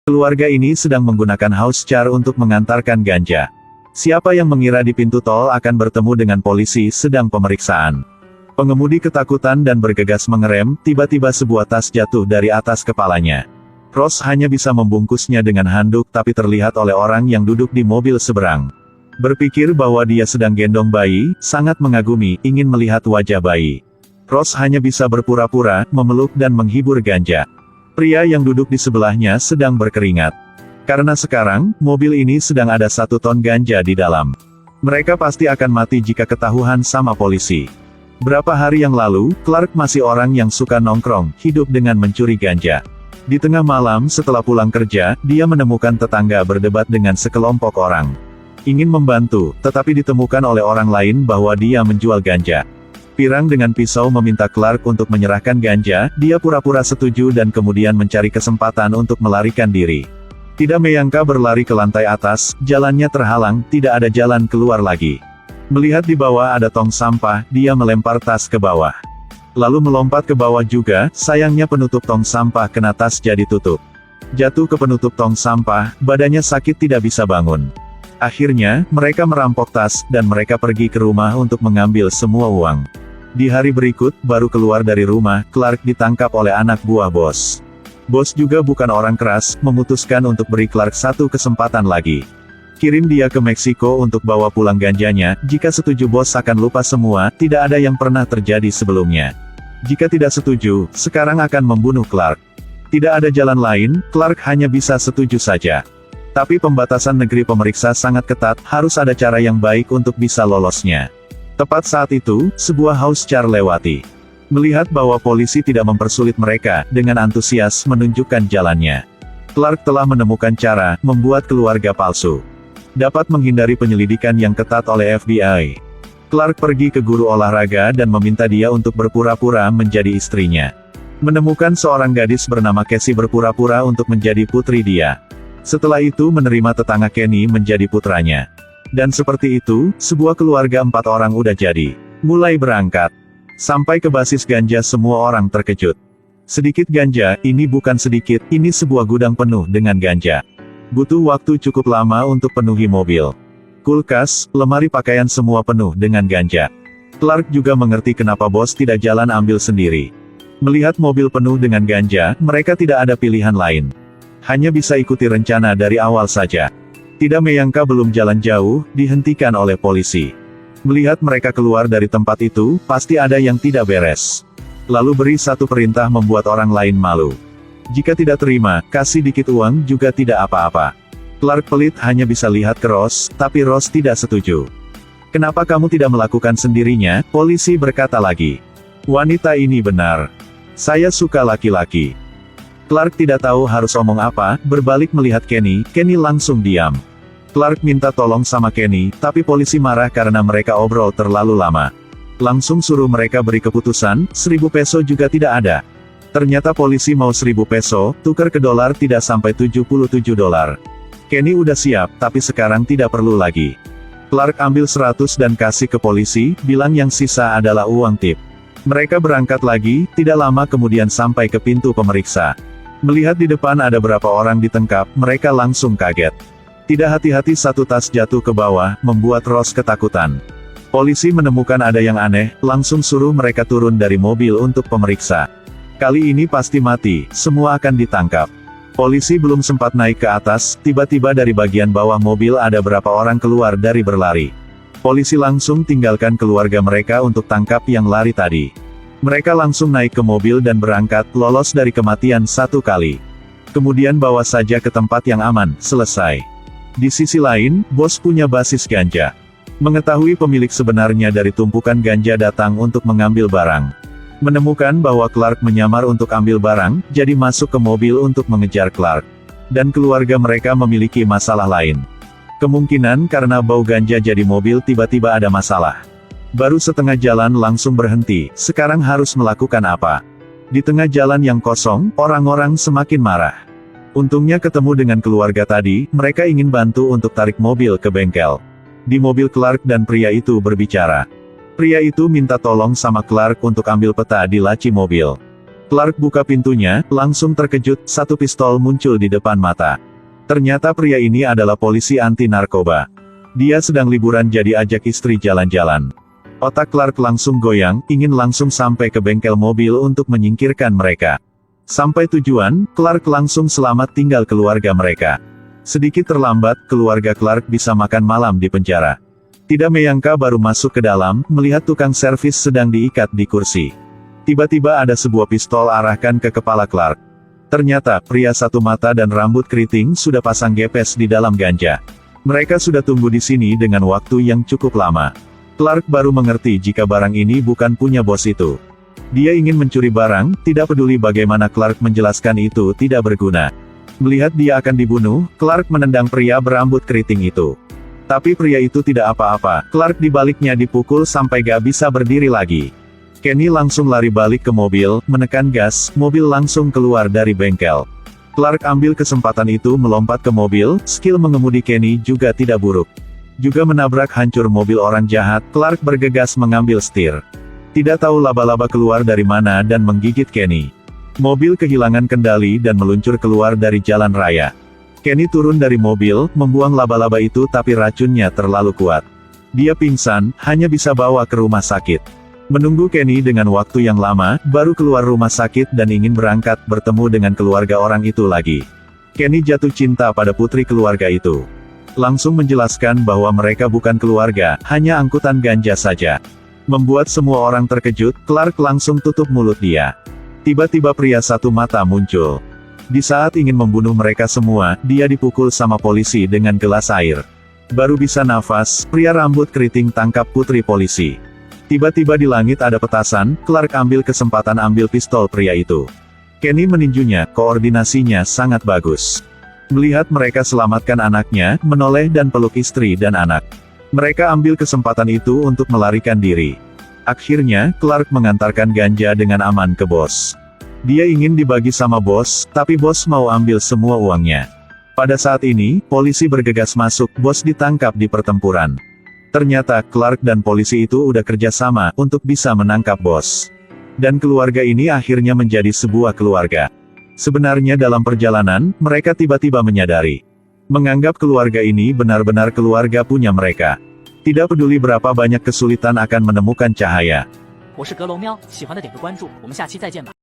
Keluarga ini sedang menggunakan house car untuk mengantarkan ganja. Siapa yang mengira di pintu tol akan bertemu dengan polisi sedang pemeriksaan. Pengemudi ketakutan dan bergegas mengerem, tiba-tiba sebuah tas jatuh dari atas kepalanya. Ross hanya bisa membungkusnya dengan handuk tapi terlihat oleh orang yang duduk di mobil seberang. Berpikir bahwa dia sedang gendong bayi, sangat mengagumi, ingin melihat wajah bayi. Ross hanya bisa berpura-pura, memeluk dan menghibur ganja. Pria yang duduk di sebelahnya sedang berkeringat. Karena sekarang, mobil ini sedang ada 1 ton ganja di dalam. Mereka pasti akan mati jika ketahuan sama polisi. Berapa hari yang lalu, Clark masih orang yang suka nongkrong, hidup dengan mencuri ganja. Di tengah malam setelah pulang kerja, dia menemukan tetangga berdebat dengan sekelompok orang. Ingin membantu, tetapi ditemukan oleh orang lain bahwa dia menjual ganja. Pirang dengan pisau meminta Clark untuk menyerahkan ganja, dia pura-pura setuju dan kemudian mencari kesempatan untuk melarikan diri. Tidak menyangka berlari ke lantai atas, jalannya terhalang, tidak ada jalan keluar lagi. Melihat di bawah ada tong sampah, dia melempar tas ke bawah. Lalu melompat ke bawah juga, sayangnya penutup tong sampah kena tas jadi tutup. Jatuh ke penutup tong sampah, badannya sakit tidak bisa bangun. Akhirnya, mereka merampok tas, dan mereka pergi ke rumah untuk mengambil semua uang. Di hari berikut, baru keluar dari rumah, Clark ditangkap oleh anak buah bos. Bos juga bukan orang keras, memutuskan untuk beri Clark 1 kesempatan lagi. Kirim dia ke Meksiko untuk bawa pulang ganjanya, jika setuju bos akan lupa semua, tidak ada yang pernah terjadi sebelumnya. Jika tidak setuju, sekarang akan membunuh Clark. Tidak ada jalan lain, Clark hanya bisa setuju saja. Tapi pembatasan negeri pemeriksa sangat ketat, harus ada cara yang baik untuk bisa lolosnya. Tepat saat itu, sebuah house car lewati. Melihat bahwa polisi tidak mempersulit mereka, dengan antusias menunjukkan jalannya. Clark telah menemukan cara, membuat keluarga palsu. Dapat menghindari penyelidikan yang ketat oleh FBI. Clark pergi ke guru olahraga dan meminta dia untuk berpura-pura menjadi istrinya. Menemukan seorang gadis bernama Cassie berpura-pura untuk menjadi putri dia. Setelah itu menerima tetangga Kenny menjadi putranya. Dan seperti itu, sebuah keluarga 4 orang udah jadi. Mulai berangkat. Sampai ke basis ganja semua orang terkejut. Sedikit ganja, ini bukan sedikit, ini sebuah gudang penuh dengan ganja. Butuh waktu cukup lama untuk penuhi mobil. Kulkas, lemari pakaian semua penuh dengan ganja. Clark juga mengerti kenapa bos tidak jalan ambil sendiri. Melihat mobil penuh dengan ganja, mereka tidak ada pilihan lain. Hanya bisa ikuti rencana dari awal saja. Tidak menyangka belum jalan jauh, dihentikan oleh polisi. Melihat mereka keluar dari tempat itu, pasti ada yang tidak beres. Lalu beri 1 perintah membuat orang lain malu. Jika tidak terima, kasih dikit uang juga tidak apa-apa. Clark pelit hanya bisa lihat ke Ross, tapi Ross tidak setuju. Kenapa kamu tidak melakukan sendirinya? Polisi berkata lagi. Wanita ini benar. Saya suka laki-laki. Clark tidak tahu harus omong apa, berbalik melihat Kenny, Kenny langsung diam. Clark minta tolong sama Kenny, tapi polisi marah karena mereka obrol terlalu lama. Langsung suruh mereka beri keputusan, 1.000 peso juga tidak ada. Ternyata polisi mau 1.000 peso, tukar ke dolar tidak sampai 77 dolar. Kenny udah siap, tapi sekarang tidak perlu lagi. Clark ambil 100 dan kasih ke polisi, bilang yang sisa adalah uang tip. Mereka berangkat lagi, tidak lama kemudian sampai ke pintu pemeriksa. Melihat di depan ada berapa orang ditangkap, mereka langsung kaget. Tidak hati-hati 1 tas jatuh ke bawah, membuat Ross ketakutan. Polisi menemukan ada yang aneh, langsung suruh mereka turun dari mobil untuk pemeriksa. Kali ini pasti mati, semua akan ditangkap. Polisi belum sempat naik ke atas, tiba-tiba dari bagian bawah mobil ada berapa orang keluar dari berlari. Polisi langsung tinggalkan keluarga mereka untuk tangkap yang lari tadi. Mereka langsung naik ke mobil dan berangkat, lolos dari kematian 1 kali. Kemudian bawa saja ke tempat yang aman, selesai. Di sisi lain, bos punya basis ganja. Mengetahui pemilik sebenarnya dari tumpukan ganja datang untuk mengambil barang. Menemukan bahwa Clark menyamar untuk ambil barang, jadi masuk ke mobil untuk mengejar Clark. Dan keluarga mereka memiliki masalah lain. Kemungkinan karena bau ganja jadi mobil tiba-tiba ada masalah. Baru setengah jalan langsung berhenti, sekarang harus melakukan apa? Di tengah jalan yang kosong, orang-orang semakin marah. Untungnya ketemu dengan keluarga tadi, mereka ingin bantu untuk tarik mobil ke bengkel. Di mobil Clark dan pria itu berbicara. Pria itu minta tolong sama Clark untuk ambil peta di laci mobil. Clark buka pintunya, langsung terkejut, satu pistol muncul di depan mata. Ternyata pria ini adalah polisi anti-narkoba. Dia sedang liburan jadi ajak istri jalan-jalan. Otak Clark langsung goyang, ingin langsung sampai ke bengkel mobil untuk menyingkirkan mereka. Sampai tujuan, Clark langsung selamat tinggal keluarga mereka. Sedikit terlambat, keluarga Clark bisa makan malam di penjara. Tidak menyangka baru masuk ke dalam, melihat tukang servis sedang diikat di kursi. Tiba-tiba ada sebuah pistol arahkan ke kepala Clark. Ternyata, pria satu mata dan rambut keriting sudah pasang gepes di dalam ganja. Mereka sudah tunggu di sini dengan waktu yang cukup lama. Clark baru mengerti jika barang ini bukan punya bos itu. Dia ingin mencuri barang, tidak peduli bagaimana Clark menjelaskan itu tidak berguna. Melihat dia akan dibunuh, Clark menendang pria berambut keriting itu. Tapi pria itu tidak apa-apa, Clark dibaliknya dipukul sampai gak bisa berdiri lagi. Kenny langsung lari balik ke mobil, menekan gas, mobil langsung keluar dari bengkel. Clark ambil kesempatan itu melompat ke mobil, skill mengemudi Kenny juga tidak buruk. Juga menabrak hancur mobil orang jahat, Clark bergegas mengambil setir. Tidak tahu laba-laba keluar dari mana dan menggigit Kenny. Mobil kehilangan kendali dan meluncur keluar dari jalan raya. Kenny turun dari mobil, membuang laba-laba itu tapi racunnya terlalu kuat. Dia pingsan, hanya bisa bawa ke rumah sakit. Menunggu Kenny dengan waktu yang lama, baru keluar rumah sakit dan ingin berangkat bertemu dengan keluarga orang itu lagi. Kenny jatuh cinta pada putri keluarga itu. Langsung menjelaskan bahwa mereka bukan keluarga, hanya angkutan ganja saja. Membuat semua orang terkejut, Clark langsung tutup mulut dia. Tiba-tiba pria satu mata muncul. Di saat ingin membunuh mereka semua, dia dipukul sama polisi dengan gelas air. Baru bisa nafas, pria rambut keriting tangkap putri polisi. Tiba-tiba di langit ada petasan, Clark ambil kesempatan ambil pistol pria itu. Kenny meninjunya, koordinasinya sangat bagus. Melihat mereka selamatkan anaknya, menoleh dan peluk istri dan anak. Mereka ambil kesempatan itu untuk melarikan diri. Akhirnya, Clark mengantarkan ganja dengan aman ke bos. Dia ingin dibagi sama bos, tapi bos mau ambil semua uangnya. Pada saat ini, polisi bergegas masuk, bos ditangkap di pertempuran. Ternyata, Clark dan polisi itu udah kerjasama, untuk bisa menangkap bos. Dan keluarga ini akhirnya menjadi sebuah keluarga. Sebenarnya dalam perjalanan, mereka tiba-tiba menyadari. Menganggap keluarga ini benar-benar keluarga punya mereka. Tidak peduli berapa banyak kesulitan akan menemukan cahaya. 我是阁楼喵，喜欢的点个关注，我们下期再见吧。